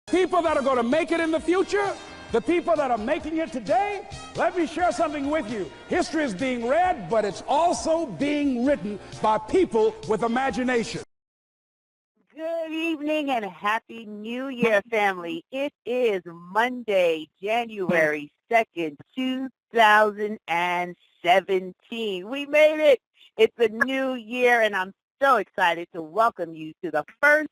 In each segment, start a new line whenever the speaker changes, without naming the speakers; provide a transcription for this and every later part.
People that are going to make it in the future, the people that are making it today, let me share something with you. History is being read, but it's also being written by people with imagination.
Good evening and Happy New Year, family. It is Monday, January 2nd, 2017. We made it. It's a new year, and I'm so excited to welcome you to the first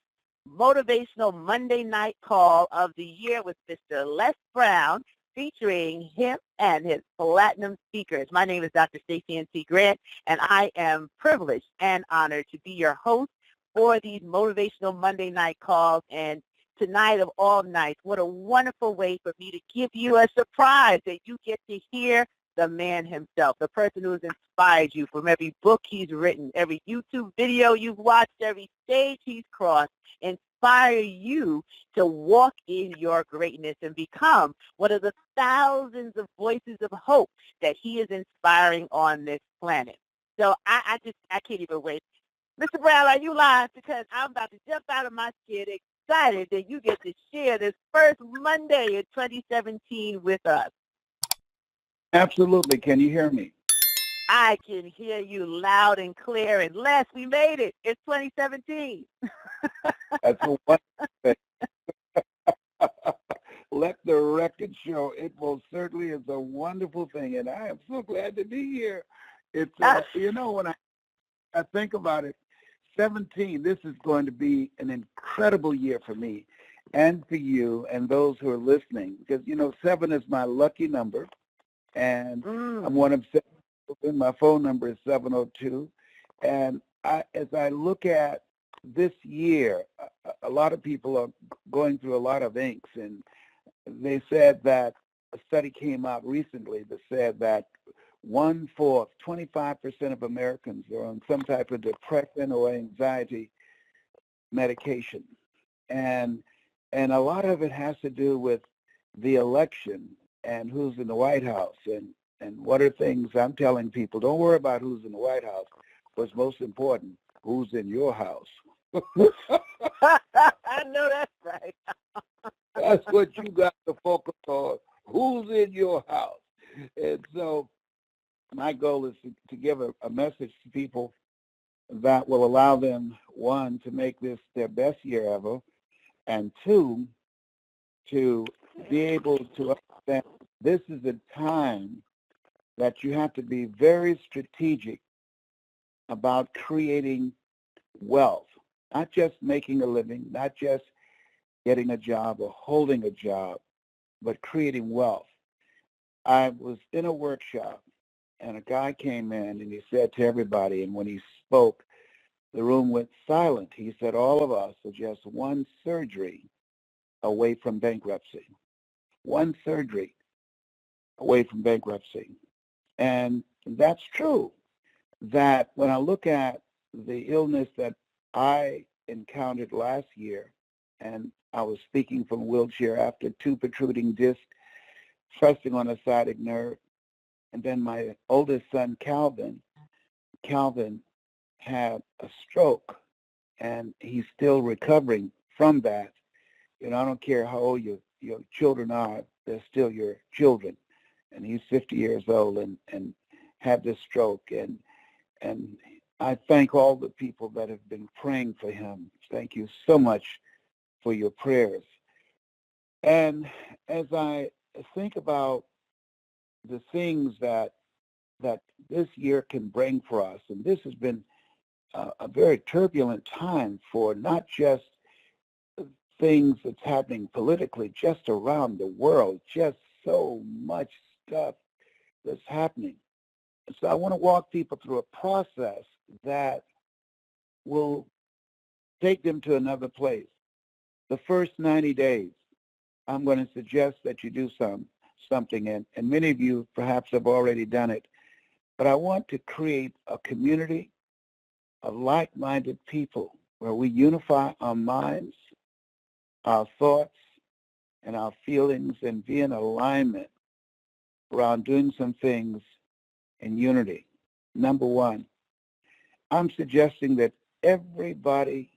motivational Monday night call of the year with Mr. LesBrown, featuring him and his platinum speakers. My name is Dr. Stacey N.C. Grant, and I am privileged and honored to be your host for these motivational Monday night calls. And tonight of all nights, what a wonderful way for me to give you a surprise that you get to hear the man himself, the person who has inspired you from every book he's written, every YouTube video you've watched, every stage he's crossed, inspire you to walk in your greatness and become one of the thousands of voices of hope that he is inspiring on this planet. So I can't even wait. Mr. Brown, are you live? Because I'm about to jump out of my skin, excited that you get to share this first Monday in 2017 with us.
Absolutely. Can you hear me?
I can hear you loud and clear. And Les, we made it. It's 2017.
That's a wonderful thing. Let the record show it most certainly is a wonderful thing, and I am so glad to be here. It's when I think about it, 17, this is going to be an incredible year for me and for you and those who are listening, because 7 is my lucky number, and I'm one of 7. My phone number is 702, and as I look at this year, a lot of people are going through a lot of inks, and they said that a study came out recently that said that 1/4, 25% of Americans are on some type of depression or anxiety medication, and a lot of it has to do with the election and who's in the White House, and what are things I'm telling people, don't worry about who's in the White House. What's most important, who's in your house.
I know that's right.
That's what you got to focus on, who's in your house. And so my goal is to give a message to people that will allow them, one, to make this their best year ever, and two, to be able to understand this is a time that you have to be very strategic about creating wealth, not just making a living, not just getting a job or holding a job, but creating wealth. I was in a workshop, and a guy came in, and he said to everybody, and when he spoke, the room went silent. He said, all of us are just one surgery away from bankruptcy. One surgery away from bankruptcy. And that's true, that when I look at the illness that I encountered last year, and I was speaking from a wheelchair after 2 protruding discs, thrusting on a sciatic nerve, and then my oldest son, Calvin had a stroke, and he's still recovering from that. I don't care how old your children are, they're still your children. And he's 50 years old and had this stroke. And I thank all the people that have been praying for him. Thank you so much for your prayers. And as I think about the things that this year can bring for us, and this has been a very turbulent time for not just things that's happening politically, just around the world, just so much stuff that's happening. So I want to walk people through a process that will take them to another place. The first 90 days, I'm going to suggest that you do something, and many of you perhaps have already done it, but I want to create a community of like-minded people where we unify our minds, our thoughts, and our feelings, and be in alignment around doing some things in unity. Number one, I'm suggesting that everybody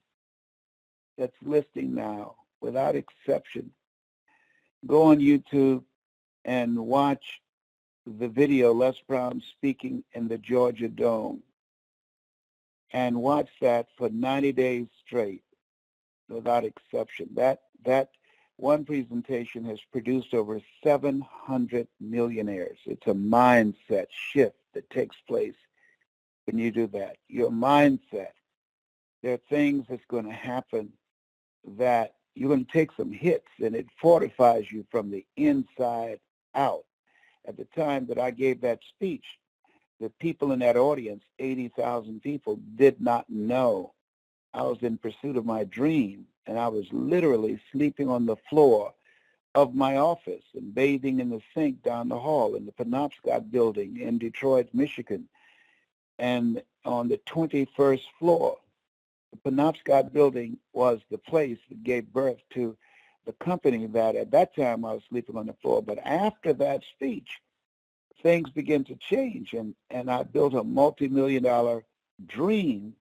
that's listening now without exception, go on YouTube and watch the video, LesBrown speaking in the Georgia Dome, and watch that for 90 days straight, without exception. That one presentation has produced over 700 millionaires. It's a mindset shift that takes place when you do that. Your mindset. There are things that's going to happen that you're going to take some hits, and it fortifies you from the inside out. At the time that I gave that speech, the people in that audience, 80,000 people, did not know I was in pursuit of my dream, and I was literally sleeping on the floor of my office and bathing in the sink down the hall in the Penobscot building in Detroit, Michigan, and on the 21st floor. The Penobscot building was the place that gave birth to the company that at that time I was sleeping on the floor. But after that speech, things began to change, and I built a multi-million-dollar dream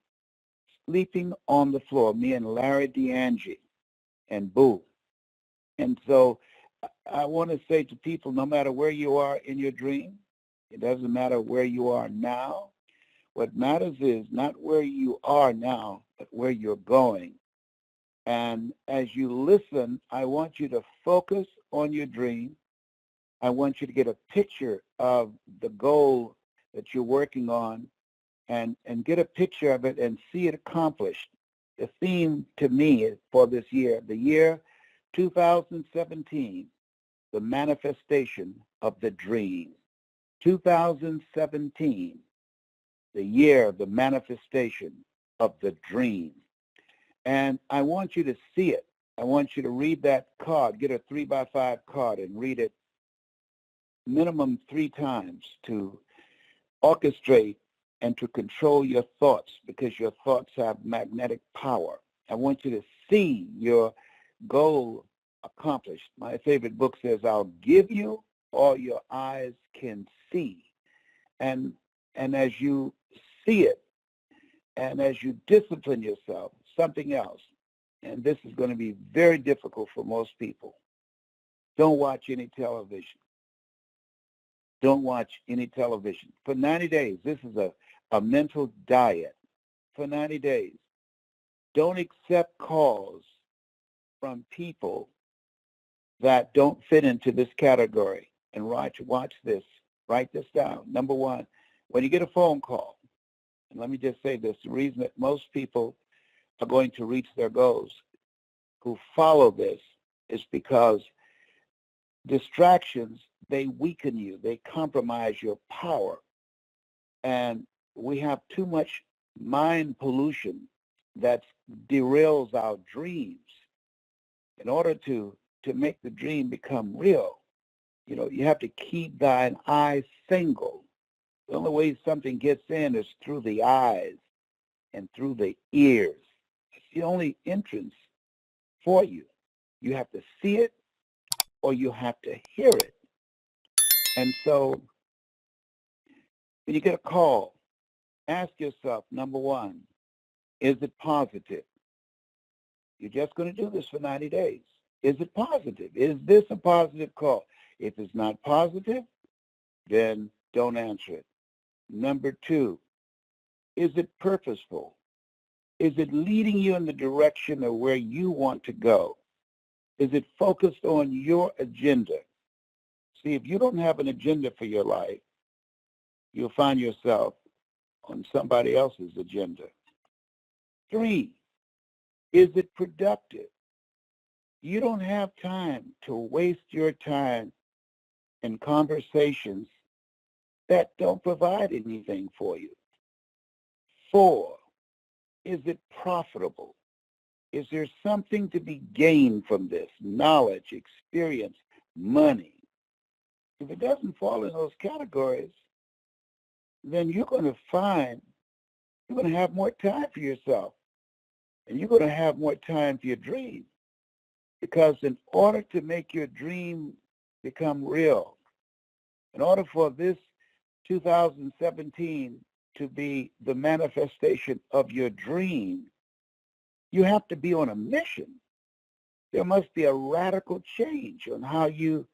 sleeping on the floor, me and Larry DeAngie and Boo. And so I want to say to people, no matter where you are in your dream, it doesn't matter where you are now. What matters is not where you are now, but where you're going. And as you listen, I want you to focus on your dream. I want you to get a picture of the goal that you're working on and get a picture of it and see it accomplished. The theme to me for this year, the year 2017, the manifestation of the dream. 2017, the year of the manifestation of the dream. And I want you to see it. I want you to read that card, get a 3x5 card and read it minimum 3 times to orchestrate and to control your thoughts, because your thoughts have magnetic power. I want you to see your goal accomplished. My favorite book says, I'll give you all your eyes can see. And as you see it, and as you discipline yourself, something else, and this is going to be very difficult for most people, don't watch any television. Don't watch any television. For 90 days, this is a mental diet. For 90 days, don't accept calls from people that don't fit into this category. And watch this. Write this down. Number one, when you get a phone call, and let me just say this, the reason that most people are going to reach their goals who follow this is because distractions, they weaken you. They compromise your power. And we have too much mind pollution that derails our dreams. In order to make the dream become real, you have to keep thine eye single. The only way something gets in is through the eyes and through the ears. It's the only entrance for you. You have to see it or you have to hear it. And so when you get a call, ask yourself, number one, is it positive? You're just going to do this for 90 days. Is it positive? Is this a positive call? If it's not positive, then don't answer it. Number two, is it purposeful? Is it leading you in the direction of where you want to go? Is it focused on your agenda? See, if you don't have an agenda for your life, you'll find yourself on somebody else's agenda. 3, is it productive? You don't have time to waste your time in conversations that don't provide anything for you. 4, is it profitable? Is there something to be gained from this? Knowledge, experience, money. If it doesn't fall in those categories, then you're going to have more time for yourself. And you're going to have more time for your dream. Because in order to make your dream become real, in order for this 2017 to be the manifestation of your dream, you have to be on a mission. there must be a radical change on how you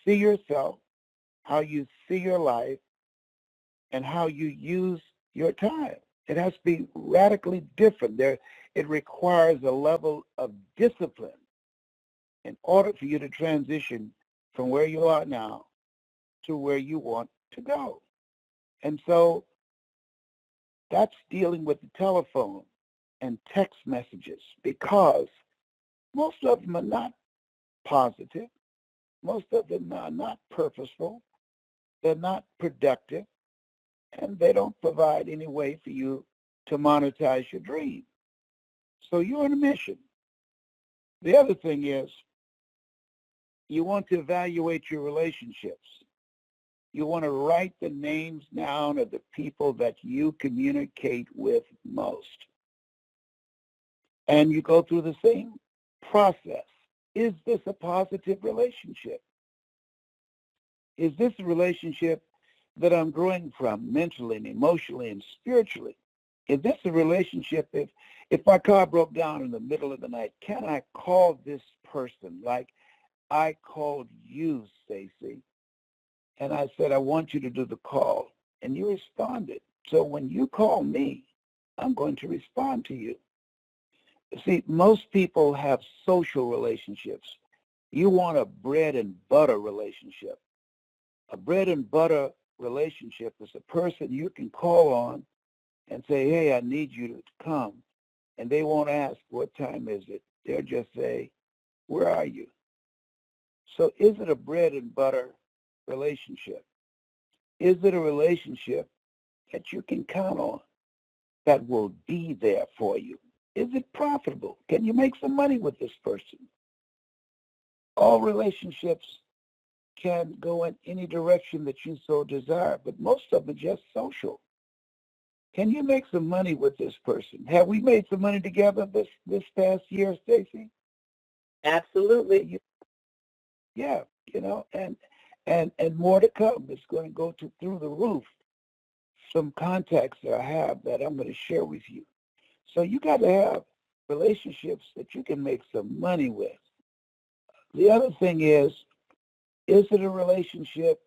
see yourself, how you see your life, and how you use your time. It has to be radically different. It requires a level of discipline in order for you to transition from where you are now to where you want to go. And so that's dealing with the telephone and text messages, because most of them are not positive. Most of them are not purposeful. They're not productive, and they don't provide any way for you to monetize your dream. So you're on a mission. The other thing is, you want to evaluate your relationships. You want to write the names down of the people that you communicate with most. And you go through the same process. Is this a positive relationship? Is this a relationship that I'm growing from mentally and emotionally and spiritually? Is this a relationship, if my car broke down in the middle of the night, can I call this person like I called you, Stacy? And I said, I want you to do the call. And you responded. So when you call me, I'm going to respond to you. See, most people have social relationships. You want a bread and butter relationship. A bread and butter relationship is a person you can call on and say, hey, I need you to come. And they won't ask, what time is it? They'll just say, where are you? So is it a bread and butter relationship? Is it a relationship that you can count on, that will be there for you? Is it profitable? Can you make some money with this person? All relationships can go in any direction that you so desire, but most of them are just social. Can you make some money with this person? Have we made some money together this past year, Stacy?
Absolutely.
Yeah, and more to come. It's going to go through the roof. Some contacts that I have that I'm going to share with you. So you got to have relationships that you can make some money with. The other thing is it a relationship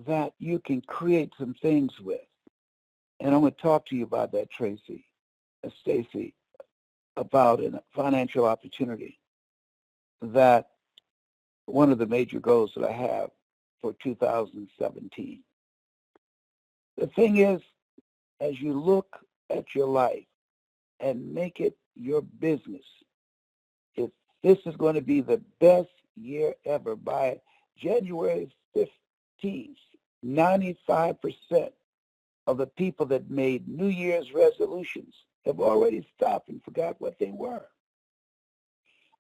that you can create some things with? And I'm going to talk to you about that, Stacy, about a financial opportunity that one of the major goals that I have for 2017. The thing is, as you look at your life and make it your business, if this is going to be the best year ever, by January 15th, 95% of the people that made New Year's resolutions have already stopped and forgot what they were.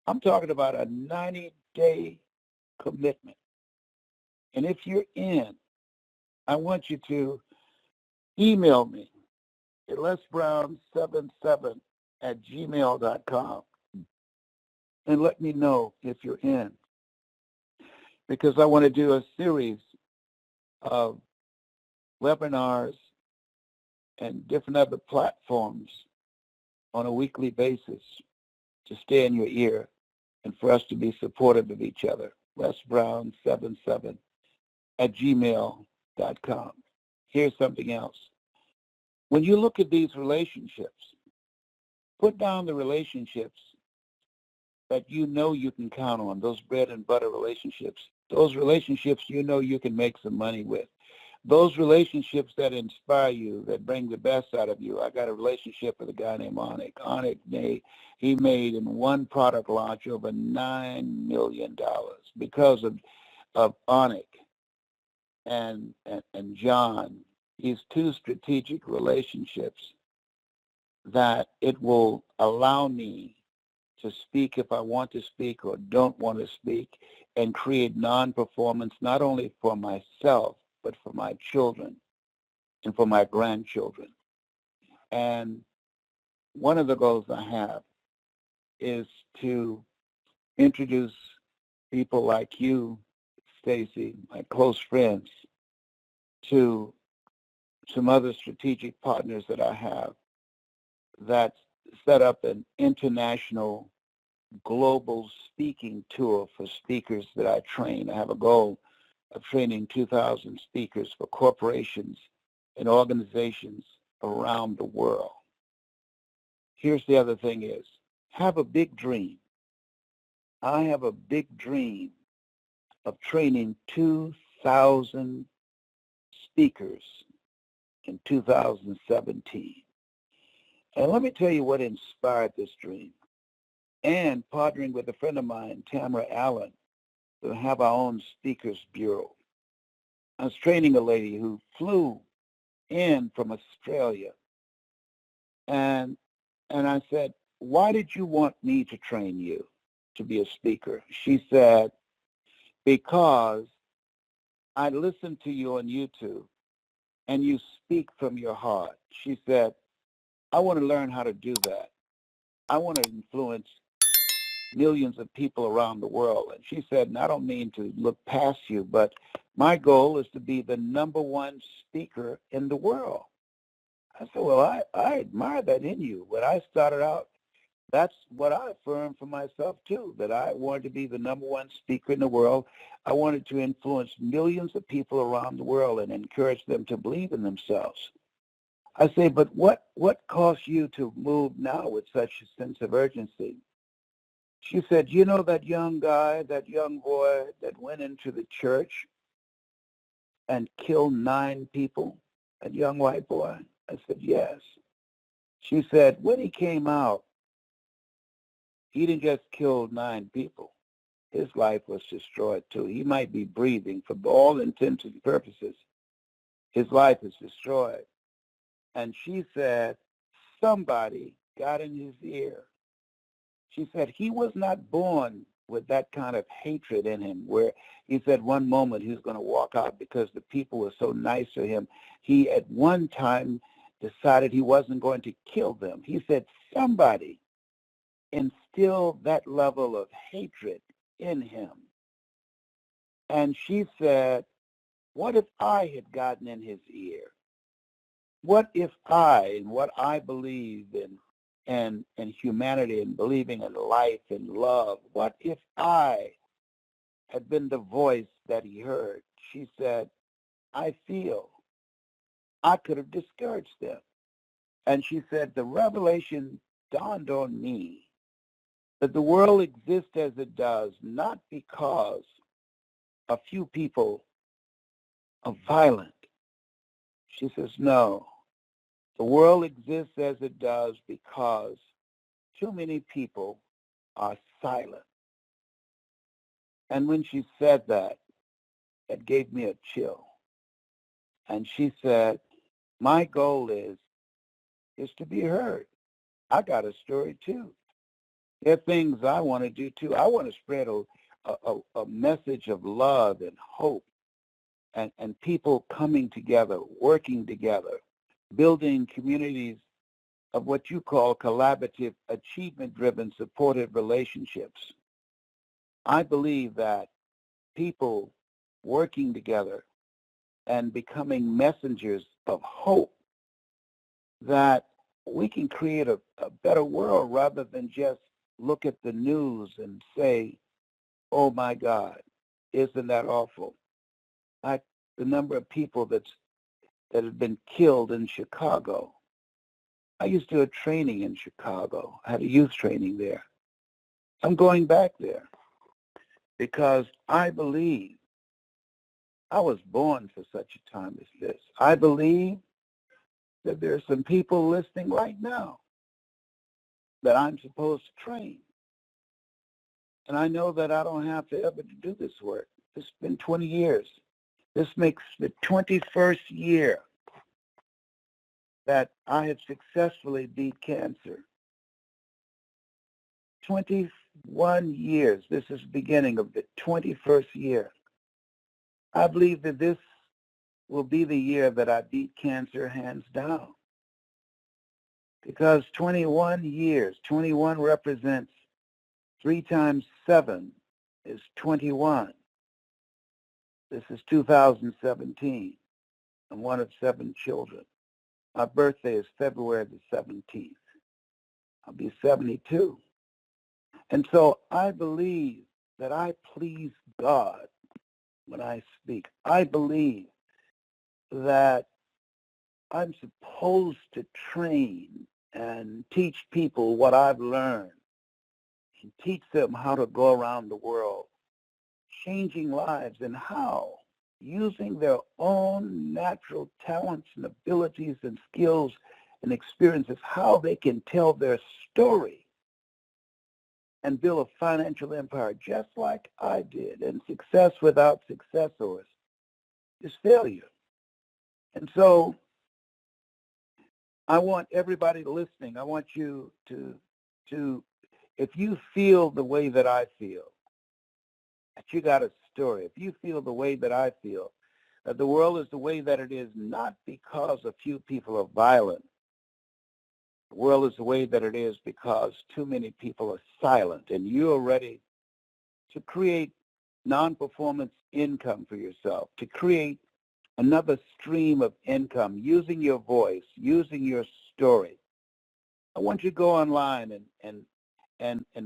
I'm talking about a 90-day commitment. And if you're in, I want you to email me at LesBrown77@gmail.com and let me know if you're in, because I want to do a series of webinars and different other platforms on a weekly basis to stay in your ear and for us to be supportive of each other. LesBrown77@gmail.com. Here's something else. When you look at these relationships, put down the relationships that you know you can count on, those bread and butter relationships, those relationships you know you can make some money with, those relationships that inspire you, that bring the best out of you. I got a relationship with a guy named Onik. Onik, he made in one product launch over $9 million because of Onik and John. These two strategic relationships that it will allow me to speak if I want to speak or don't want to speak, and create non-performance not only for myself, but for my children and for my grandchildren. And one of the goals I have is to introduce people like you, Stacy, my close friends, to some other strategic partners that I have that set up an international global speaking tour for speakers that I train. I have a goal of training 2,000 speakers for corporations and organizations around the world. Here's the other thing is, have a big dream. I have a big dream of training 2,000 speakers in 2017. And let me tell you what inspired this dream. And partnering with a friend of mine, Tamara Allen, to have our own speakers bureau. I was training a lady who flew in from Australia. And I said, why did you want me to train you to be a speaker? She said, because I listened to you on YouTube and you speak from your heart. She said, I want to learn how to do that. I want to influence millions of people around the world. And she said, and I don't mean to look past you, but my goal is to be the #1 speaker in the world. I said, well, I admire that in you. When I started out, that's what I affirmed for myself too, that I wanted to be the #1 speaker in the world. I wanted to influence millions of people around the world and encourage them to believe in themselves. I say, but what caused you to move now with such a sense of urgency? She said, you know that young guy, that young boy that went into the church and killed 9 people, that young white boy? I said, yes. She said, when he came out, he didn't just kill 9 people. His life was destroyed too. He might be breathing, for all intents and purposes. His life is destroyed. And she said, somebody got in his ear. She said he was not born with that kind of hatred in him, where he said one moment he was going to walk out because the people were so nice to him. He at one time decided he wasn't going to kill them. He said somebody instilled that level of hatred in him. And she said, what if I had gotten in his ear? What if I, and what I believe in, and humanity and believing in life and love, what if I had been the voice that he heard? She said, I feel I could have discouraged them. And she said, the revelation dawned on me that the world exists as it does, not because a few people are violent. She says, no, the world exists as it does because too many people are silent. And when she said that, it gave me a chill. And she said, my goal is to be heard. I got a story too. There are things I want to do too. I want to spread a message of love and hope, and people coming together, working together, building communities of what you call collaborative, achievement-driven, supportive relationships. I believe that people working together and becoming messengers of hope, that we can create a better world rather than just look at the news and say, oh my God, isn't that awful? Like the number of people that have been killed in Chicago. I used to do a training in Chicago. I had a youth training there. I'm going back there because I believe I was born for such a time as this. I believe that there are some people listening right now that I'm supposed to train. And I know that I don't have to ever do this work. It's been 20 years. This makes the 21st year that I have successfully beat cancer. 21 years. This is the beginning of the 21st year. I believe that this will be the year that I beat cancer hands down. Because 21 years, 21 represents 3 times 7 is 21. This is 2017. I'm one of 7 children. My birthday is February the 17th. I'll be 72. And so I believe that I please God when I speak. I believe that I'm supposed to train and teach people what I've learned and teach them how to go around the world, changing lives, and how, using their own natural talents and abilities and skills and experiences, how they can tell their story and build a financial empire just like I did. And success without successors is failure. And so I want everybody listening, I want you to if you feel the way that I feel, that you got a story, if you feel the way that I feel, that the world is the way that it is not because a few people are violent. The world is the way that it is because too many people are silent, and you are ready to create non-performance income for yourself, to create another stream of income using your voice, using your story. I want you to go online and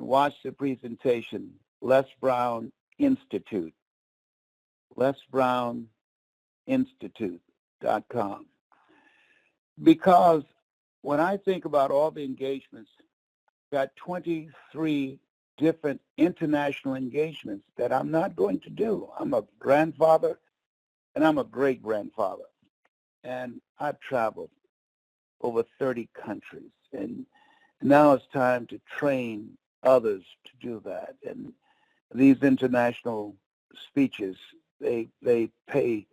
watch the presentation, LesBrown Institute, LesBrownInstitute.com. Because when I think about all the engagements, got 23 different international engagements that I'm not going to do. I'm a grandfather and I'm a great-grandfather. And I've traveled over 30 countries. And now it's time to train others to do that. And these international speeches, they pay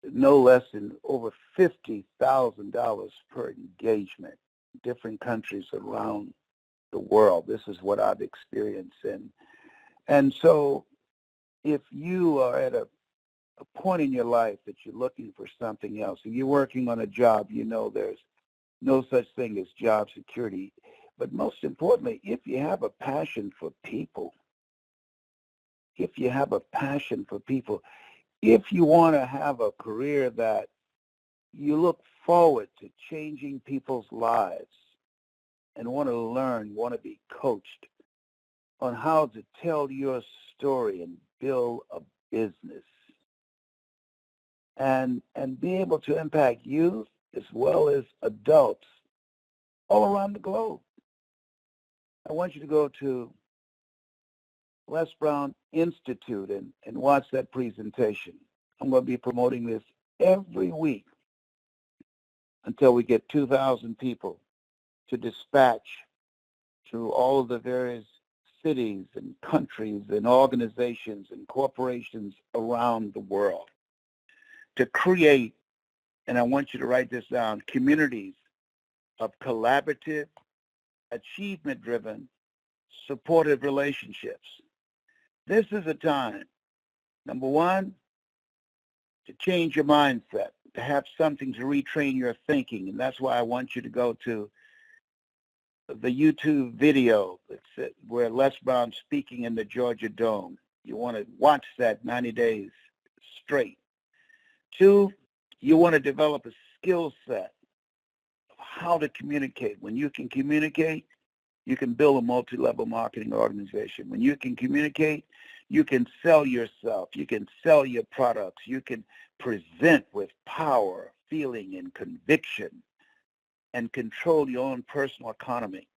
no less than over $50,000 per engagement, different countries around the world. This is what I've experienced. And so if you are at a point in your life that you're looking for something else, and you're working on a job, you know there's no such thing as job security. But most importantly, if you have a passion for people, if you want to have a career that you look forward to changing people's lives and want to learn, want to be coached on how to tell your story and build a business and be able to impact youth as well as adults all around the globe, I want you to go to LesBrown Institute and watch that presentation. I'm going to be promoting this every week until we get 2,000 people to dispatch to all of the various cities and countries and organizations and corporations around the world to create, and I want you to write this down, communities of collaborative, achievement-driven, supportive relationships. This is a time, number one, to change your mindset, to have something to retrain your thinking, and that's why I want you to go to the YouTube video that's where LesBrown speaking in the Georgia Dome. You want to watch that 90 days straight. Two, you want to develop a skill set of how to communicate. When you can communicate, you can build a multi-level marketing organization. When you can communicate, you can sell yourself. You can sell your products. You can present with power, feeling, and conviction, and control your own personal economy.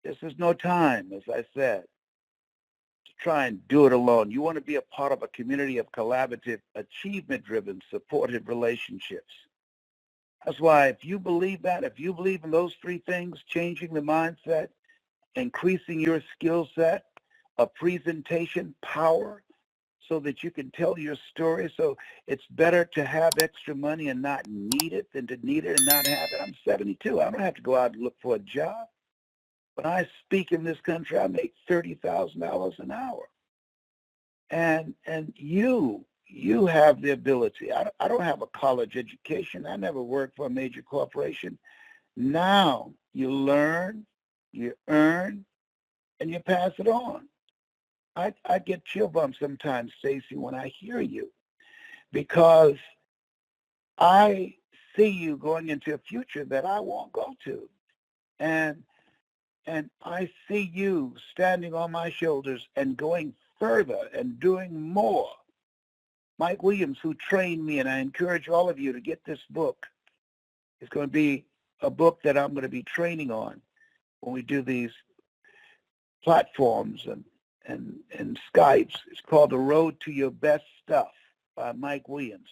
This is no time, as I said, to try and do it alone. You want to be a part of a community of collaborative, achievement-driven, supportive relationships. That's why if you believe that, if you believe in those three things, changing the mindset, increasing your skill set, a presentation power so that you can tell your story. So it's better to have extra money and not need it than to need it and not have it. I'm 72. I don't have to go out and look for a job. When I speak in this country, I make $30,000 an hour. And you have the ability. I don't have a college education. I never worked for a major corporation. Now you learn, you earn, and you pass it on. I get chill bumps sometimes, Stacy, when I hear you, because I see you going into a future that I won't go to. And And I see you standing on my shoulders and going further and doing more. Mike Williams, who trained me, and I encourage all of you to get this book. It's going to be a book that I'm going to be training on when we do these platforms and Skypes. It's called The Road to Your Best Stuff by Mike Williams.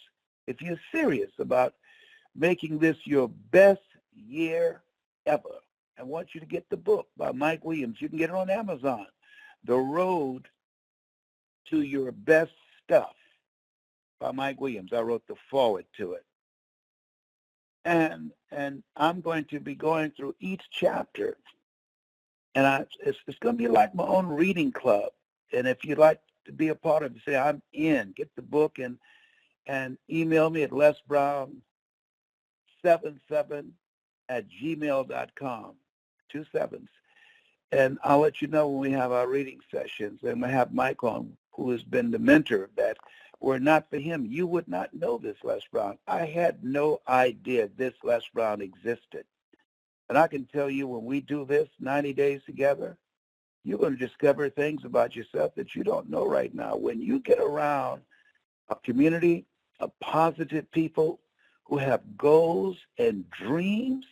If you're serious about making this your best year ever, I want you to get the book by Mike Williams. You can get it on Amazon. The Road to Your Best Stuff by Mike Williams. I wrote the foreword to it. And I'm going to be going through each chapter. And it's going to be like my own reading club. And if you'd like to be a part of it, say, I'm in. Get the book and email me at LesBrown77@gmail.com. 2 sevens. And I'll let you know when we have our reading sessions. And we have Mike on, who has been the mentor. That were not for him, you would not know this LesBrown. I had no idea this LesBrown existed. And I can tell you, when we do this 90 days together, you're going to discover things about yourself that you don't know right now. When you get around a community of positive people who have goals and dreams,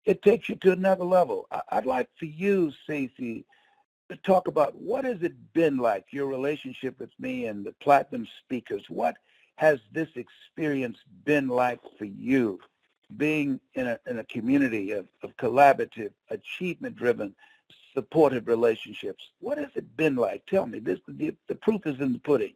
it takes you to another level. I'd like for you, Stacey, to talk about what has it been like, your relationship with me and the Platinum Speakers. What has this experience been like for you, being in a community of collaborative, achievement-driven, supportive relationships? What has it been like? Tell me. The proof is in the pudding.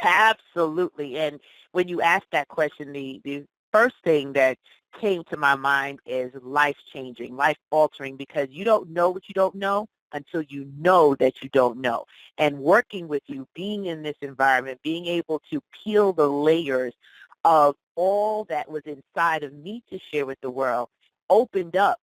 Absolutely. And when you ask that question, the first thing that came to my mind is life-changing, life-altering, because you don't know what you don't know until you know that you don't know. And working with you, being in this environment, being able to peel the layers of all that was inside of me to share with the world opened up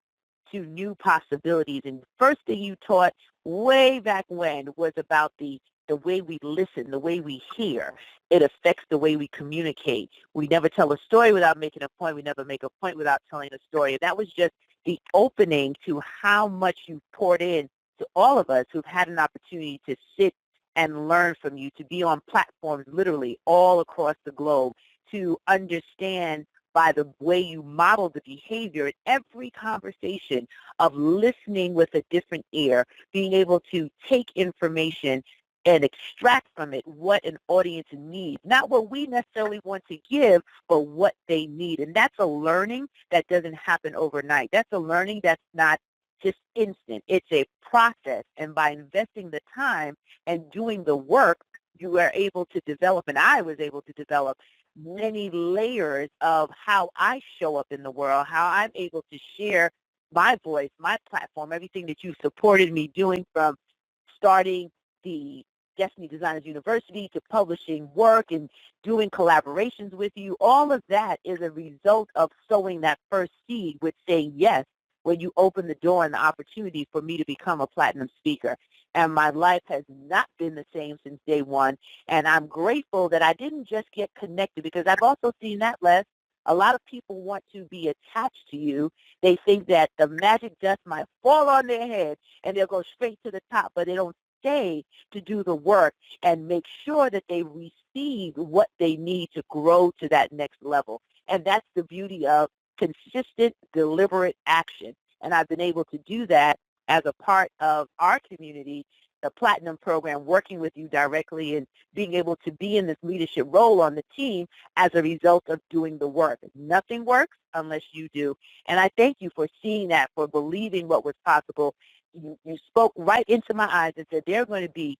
to new possibilities. And the first thing you taught way back when was about the way we listen, the way we hear. It affects the way we communicate. We never tell a story without making a point. We never make a point without telling a story. And that was just the opening to how much you poured in to all of us who've had an opportunity to sit and learn from you, to be on platforms literally all across the globe, to understand by the way you model the behavior in every conversation of listening with a different ear, being able to take information and extract from it what an audience needs, not what we necessarily want to give, but what they need. And that's a learning that doesn't happen overnight. That's a learning that's not just instant. It's a process. And by investing the time and doing the work, you are able to develop, and I was able to develop many layers of how I show up in the world, how I'm able to share my voice, my platform, everything that you supported me doing, from starting the Destiny Designers University to publishing work and doing collaborations with you. All of that is a result of sowing that first seed with saying yes when you open the door and the opportunity for me to become a platinum speaker. And my life has not been the same since day one. And I'm grateful that I didn't just get connected, because I've also seen that, Les. A lot of people want to be attached to you. They think that the magic dust might fall on their head and they'll go straight to the top, but they don't stay to do the work and make sure that they receive what they need to grow to that next level. And that's the beauty of consistent, deliberate action. And I've been able to do that as a part of our community, the Platinum program, working with you directly and being able to be in this leadership role on the team as a result of doing the work. Nothing works unless you do. And I thank you for seeing that, for believing what was possible. You spoke right into my eyes and said there are going to be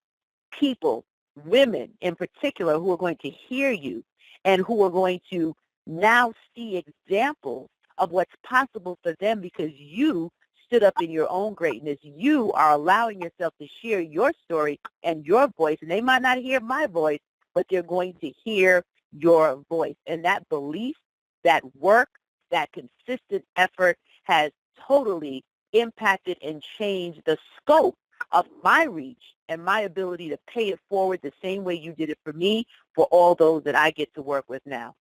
people, women in particular, who are going to hear you and who are going to now see examples of what's possible for them, because you stood up in your own greatness. You are allowing yourself to share your story and your voice, and they might not hear my voice, but they're going to hear your voice. And that belief, that work, that consistent effort has totally impacted and changed the scope of my reach and my ability to pay it forward the same way you did it for me, for all those that I get to work with now.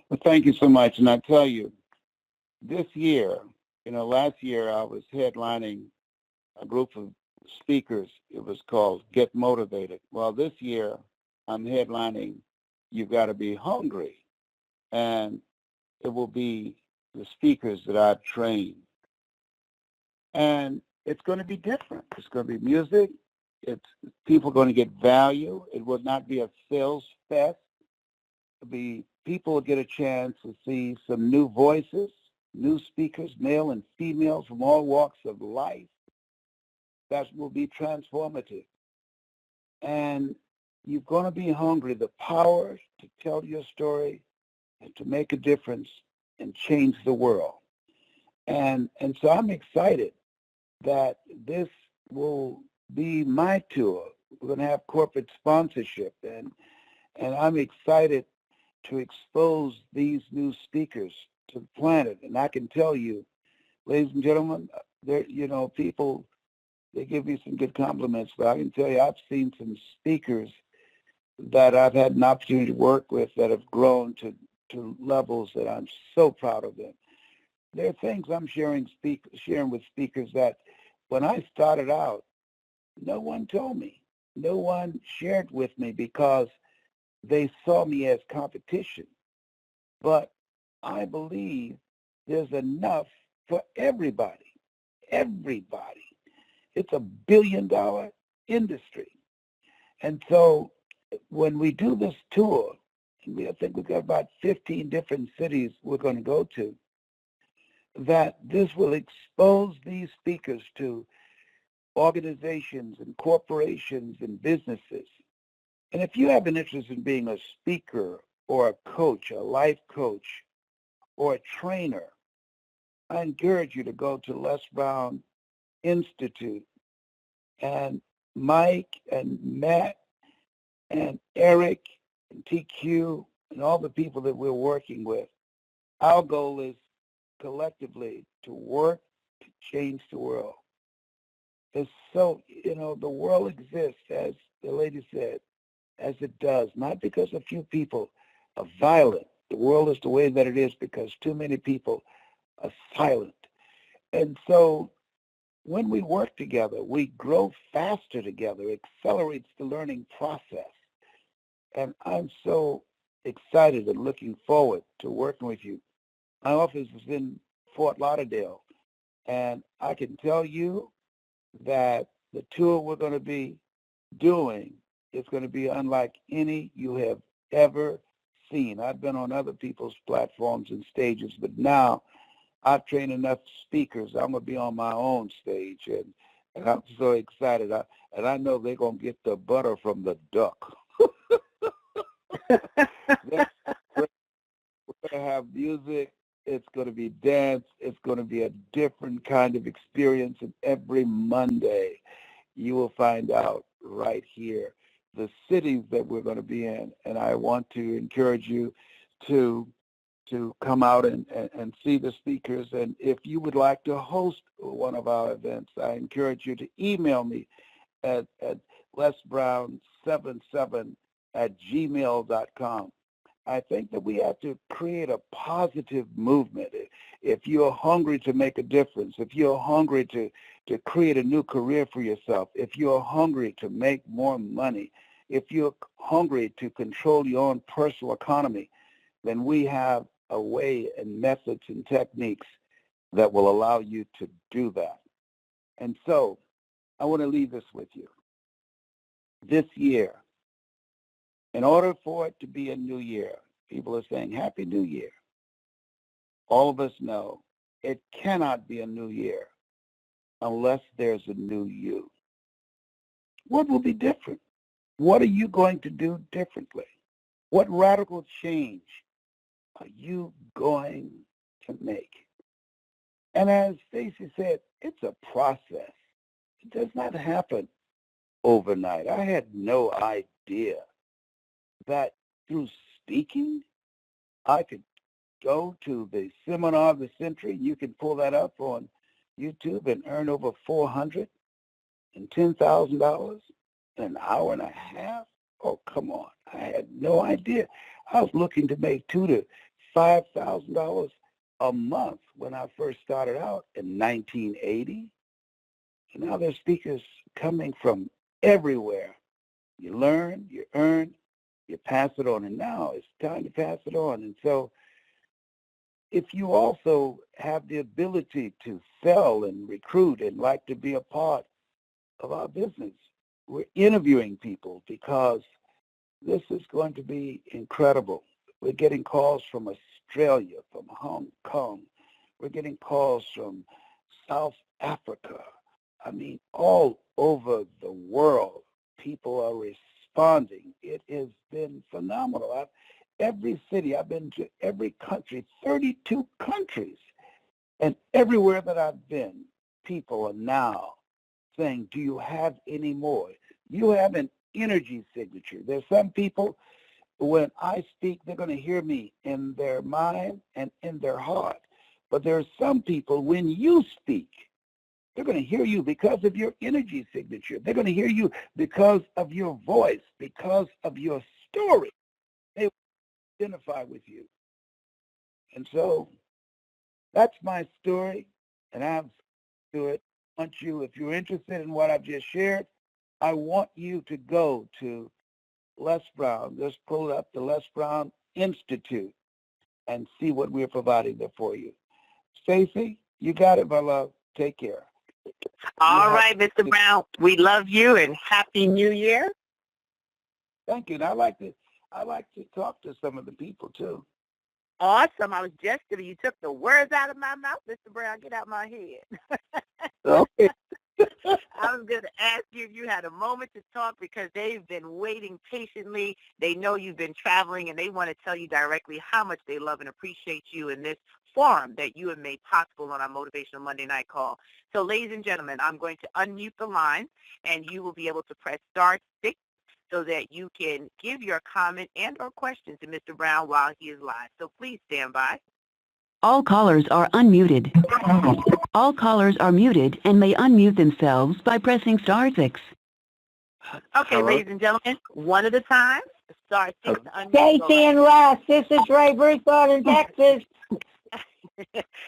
Well, thank you so much. And I tell you, this year Last year I was headlining a group of speakers. It was called Get Motivated. Well, this year I'm headlining You've Got to Be Hungry. And it will be the speakers that I've trained. And it's going to be different. It's going to be music. It's people going to get value. It will not be a sales fest. It'll be people will get a chance to see some new voices, new speakers, male and female from all walks of life. That will be transformative. And you're going to be hungry, the power to tell your story and to make a difference and change the world. And so I'm excited that this will be my tour. We're going to have corporate sponsorship, and I'm excited to expose these new speakers to the planet. And I can tell you, ladies and gentlemen, there, people, they give me some good compliments, but I can tell you I've seen some speakers that I've had an opportunity to work with that have grown to levels that I'm so proud of them. There are things I'm sharing with speakers that when I started out, no one told me. No one shared with me because they saw me as competition. But I believe there's enough for everybody. Everybody. It's $1 billion industry. And so when we do this tour, I think we've got about 15 different cities we're going to go to, that this will expose these speakers to organizations and corporations and businesses. And if you have an interest in being a speaker or a coach, a life coach, or a trainer, I encourage you to go to LesBrown Institute. And Mike and Matt and Eric and TQ and all the people that we're working with, our goal is collectively to work to change the world. It's so, the world exists, as the lady said, as it does, not because a few people are violent. The world is the way that it is because too many people are silent. And so when we work together, we grow faster together, accelerates the learning process. And I'm so excited and looking forward to working with you. My office is in Fort Lauderdale, and I can tell you that the tour we're going to be doing is going to be unlike any you have ever seen. I've been on other people's platforms and stages, but now I've trained enough speakers. I'm going to be on my own stage, and I'm so excited. And I know they're going to get the butter from the duck. We're going to have music. It's going to be dance. It's going to be a different kind of experience. And every Monday, you will find out right here the cities that we're going to be in. And I want to encourage you to come out and see the speakers. And if you would like to host one of our events, I encourage you to email me at lesbrown77@gmail.com. I think that we have to create a positive movement. If you're hungry to make a difference, if you're hungry to create a new career for yourself, if you're hungry to make more money, if you're hungry to control your own personal economy, then we have a way and methods and techniques that will allow you to do that. And so I want to leave this with you. This year, in order for it to be a new year, people are saying, Happy New Year. All of us know it cannot be a new year unless there's a new you. What will be different? What are you going to do differently? What radical change are you going to make? And as Stacy said, it's a process. It does not happen overnight. I had no idea that through speaking, I could go to the seminar of the century. You can pull that up on YouTube and earn over $410,000 in an hour and a half. Oh, come on. I had no idea. I was looking to make $2,000 to $5,000 a month when I first started out in 1980. And now there's speakers coming from everywhere. You learn, you earn, you pass it on. And now it's time to pass it on. And so if you also have the ability to sell and recruit and like to be a part of our business, we're interviewing people because this is going to be incredible. We're getting calls from Australia, from Hong Kong. We're getting calls from South Africa. I mean, all over the world, people are responding. It has been phenomenal. Every city, I've been to every country, 32 countries. And everywhere that I've been, people are now saying, do you have any more? You have an energy signature. There's some people, when I speak, they're going to hear me in their mind and in their heart. But there are some people, when you speak, they're going to hear you because of your energy signature. They're going to hear you because of your voice, because of your story. They identify with you. And so that's my story, and I'm to it. I want you, if you're interested in what I've just shared, I want you to go to LesBrown. Just pull up the LesBrown Institute and see what we're providing there for you. Stacey, you got it, my love. Take care.
All right, Mr. Brown, we love you and Happy New Year.
Thank you. And I like to talk to some of the people too.
Awesome. I was just giving you took the words out of my mouth, Mr. Brown. Get out my head.
Okay.
I was going to ask you if you had a moment to talk because they've been waiting patiently. They know you've been traveling, and they want to tell you directly how much they love and appreciate you in this forum that you have made possible on our Motivational Monday Night Call. So, ladies and gentlemen, I'm going to unmute the line, and you will be able to press star 6 so that you can give your comment and or question to Mr. Brown while he is live. So please stand by.
All callers are unmuted. All callers are muted and may unmute themselves by pressing star 6.
Okay,
Hello?
ladies and gentlemen, one at a time. Star 6 to unmute.
Stacy and Russ, this is Ray Broussard in Texas.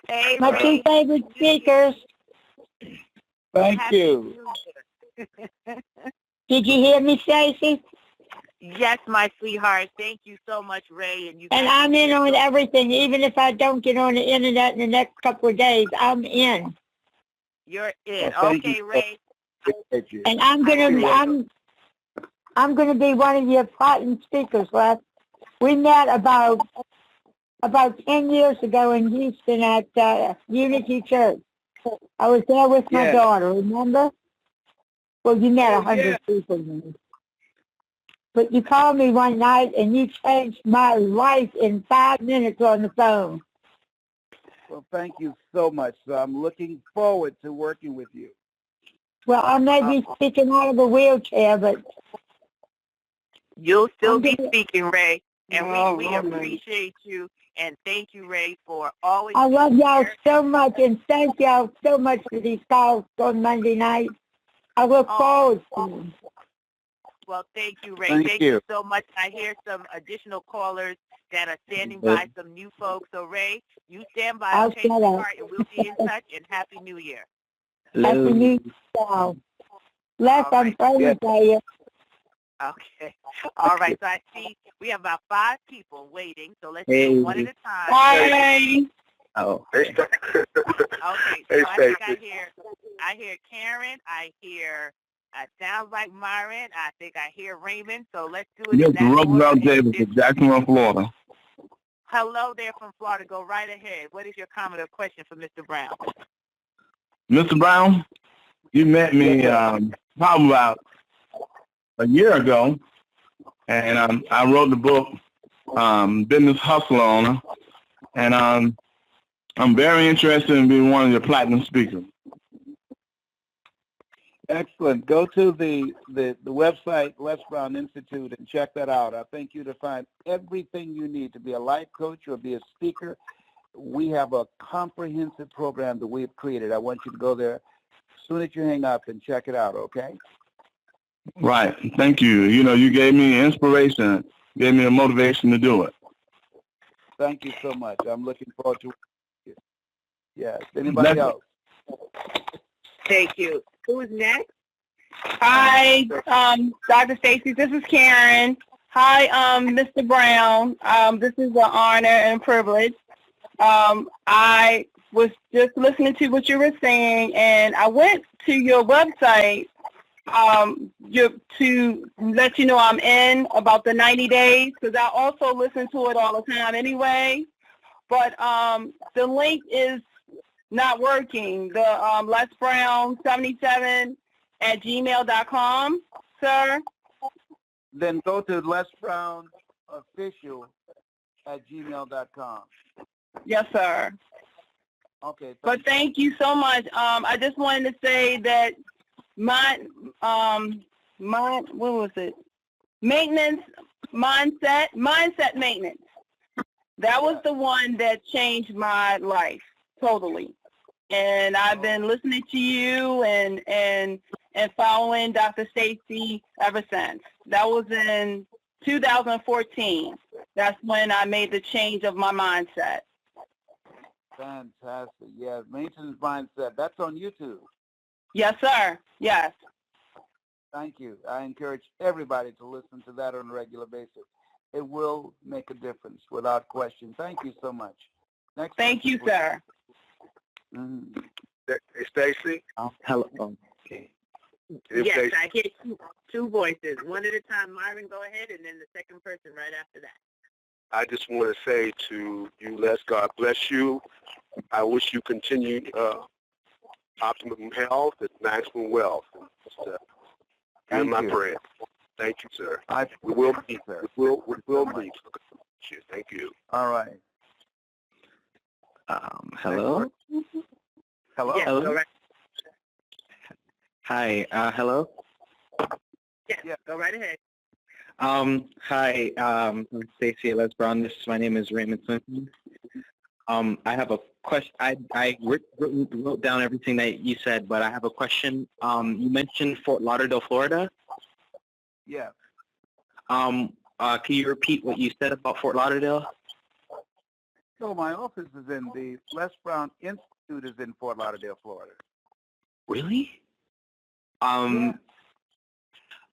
Hey,
My
Ray.
two favorite speakers.
Thank
Happy
you.
New Year.
Did you hear me, Stacy?
Yes, my sweetheart. Thank you so much, Ray. And
And I'm in on everything. Even if I don't get on the internet in the next couple of days, I'm in.
You're in.
Well, thank
Okay,
you.
Ray.
Thank you.
And I'm gonna be one of your platinum speakers, Les. We met about 10 years ago in Houston at Unity Church. I was there with my
Yeah.
daughter, remember? Well, you met 100 people. But you called me one night and you changed my life in 5 minutes on the phone.
Well, thank you so much. So I'm looking forward to working with you.
Well, I may be speaking out of a wheelchair, but
You'll still
I'm
be
gonna-
speaking, Ray. And we
Oh,
appreciate you. And thank you, Ray, for always
I love
being
y'all
here.
so much, and thank y'all so much for these calls on Monday night. I look forward to them.
Well, thank you, Ray.
Thank you.
So much. I hear some additional callers that are standing by, some new folks. So, Ray, you stand by,
I'll
okay,
shut up.
sweetheart, and we'll be in touch. And Happy New Year.
Happy New Year, y'all. Les,
All
I'm
right.
praying for you.
Okay. All right. So I see we have about 5 people waiting. So let's
Hey.
do one at a time.
Bye.
Oh.
Okay. So
Hey,
I think
Stacey.
I hear Karen. I hear, sounds like Myron. I think I hear Raymond. So let's do it.
Yes,
in that
Roosevelt
order.
Davis of Jacksonville, Florida.
Hello there from Florida. Go right ahead. What is your comment or question for Mr. Brown?
Mr. Brown, you met me probably about a year ago, and I wrote the book, Business Hustle Owner, and I'm very interested in being one of your platinum speakers.
Excellent. Go to the website, LesBrown Institute, and check that out. I think you'll find everything you need to be a life coach or be a speaker. We have a comprehensive program that we've created. I want you to go there as soon as you hang up and check it out, okay?
Right. Thank you. You know, you gave me inspiration, gave me a motivation to do it.
Thank you so much. I'm looking forward to it. Yes. Anybody else?
Thank you. Who is next?
Hi, Dr. Stacy. This is Karen. Hi, Mr. Brown. This is an honor and privilege. I was just listening to what you were saying, and I went to your website to let you know I'm in about the 90 days, because I also listen to it all the time anyway. But the link is not working. The LesBrown77@gmail.com, sir.
Then go to LesBrownOfficial@gmail.com.
Yes, sir.
Okay.
But thank you so much. I just wanted to say that my what was it? Mindset maintenance. That was the one that changed my life totally. And I've been listening to you and following Dr. Stacy ever since. That was in 2014. That's when I made the change of my mindset.
Fantastic. Yeah, maintenance mindset. That's on YouTube.
Yes, sir. Yes.
Thank you. I encourage everybody to listen to that on a regular basis. It will make a difference without question. Thank you so much. Next.
Thank you, sir.
Mm-hmm.
Hey, Stacy.
Hello. Okay.
Yes, I hear two voices. One at a time. Myron, go ahead, and then the second person right after that.
I just want to say to you, Les, God bless you. I wish you continued optimum health and maximum wealth. You're my friend. Thank you, sir. We will meet. We will meet. Thank you.
All right.
Hello?
Hello?
Yes,
Hello?
go right.
Hi, hello?
Yes, go right ahead.
Hi, Stacey LesBrown. My name is Raymond Swinton. I have a question. I wrote down everything that you said, but I have a question. You mentioned Fort Lauderdale, Florida.
Yeah.
Can you repeat what you said about Fort Lauderdale?
So my office is in the LesBrown Institute is in Fort Lauderdale, Florida.
Really?
Yeah.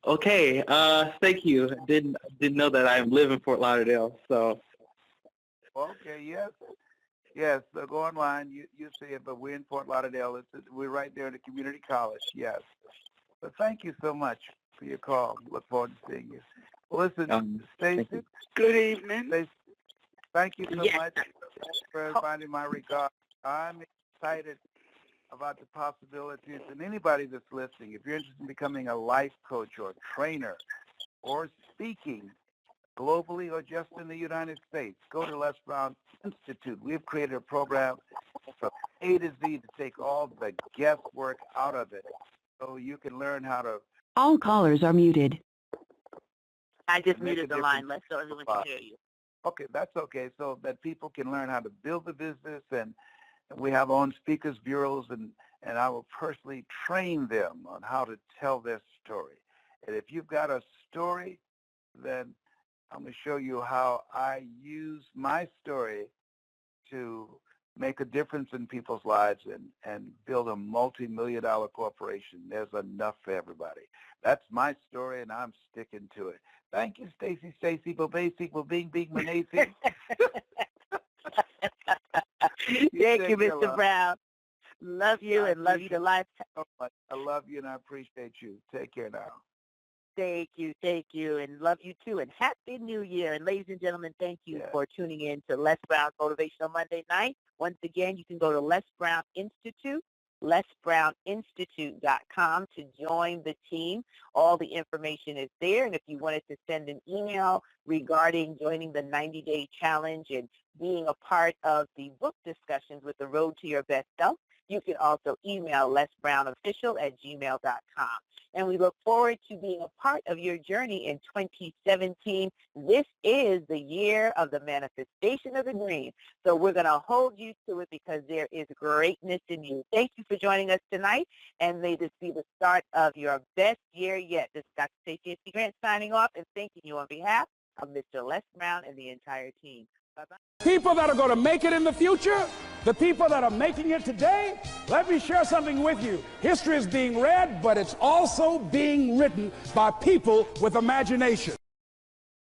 Okay. Thank you. Didn't know that I live in Fort Lauderdale. So.
Okay. Yes. Yes. So go online. You see it. But we're in Fort Lauderdale. We're right there in the community college. Yes. But thank you so much for your call. Look forward to seeing you. Well, listen, Stacey.
Good evening.
Stacey, thank you so much for finding my regard. I'm excited about the possibilities, and anybody that's listening, if you're interested in becoming a life coach or a trainer or speaking globally or just in the United States, go to LesBrown Institute. We've created a program from A to Z to take all the guesswork out of it so you can learn how to...
All callers are muted.
I just muted the line, so everyone can hear you.
Okay, that's okay, so that people can learn how to build a business, and we have our own speakers bureaus, and I will personally train them on how to tell their story. And if you've got a story, then I'm going to show you how I use my story to make a difference in people's lives and build a multi-million-dollar corporation. There's enough for everybody. That's my story, and I'm sticking to it. Thank you, Stacy, Babasi, Babing, Big Manasi.
Thank you, Mr. Brown. Love you and love you to life.
So much. I love you and I appreciate you. Take care now.
Thank you, and love you too. And Happy New Year. And ladies and gentlemen, thank you for tuning in to Les Brown Motivational Monday Night. Once again, you can go to Les Brown Institute, LesBrownInstitute.com to join the team. All the information is there. And if you wanted to send an email regarding joining the 90-day challenge and being a part of the book discussions with The Road to Your Best Self, you can also email LesBrownOfficial@gmail.com. And we look forward to being a part of your journey in 2017. This is the year of the manifestation of the dream. So we're going to hold you to it because there is greatness in you. Thank you for joining us tonight, and may this be the start of your best year yet. This is Dr. Stacey Grant signing off and thanking you on behalf of Mr. Les Brown and the entire team. Bye-bye.
People that are going to make it in the future, the people that are making it today, let me share something with you. History is being read, but it's also being written by people with imagination.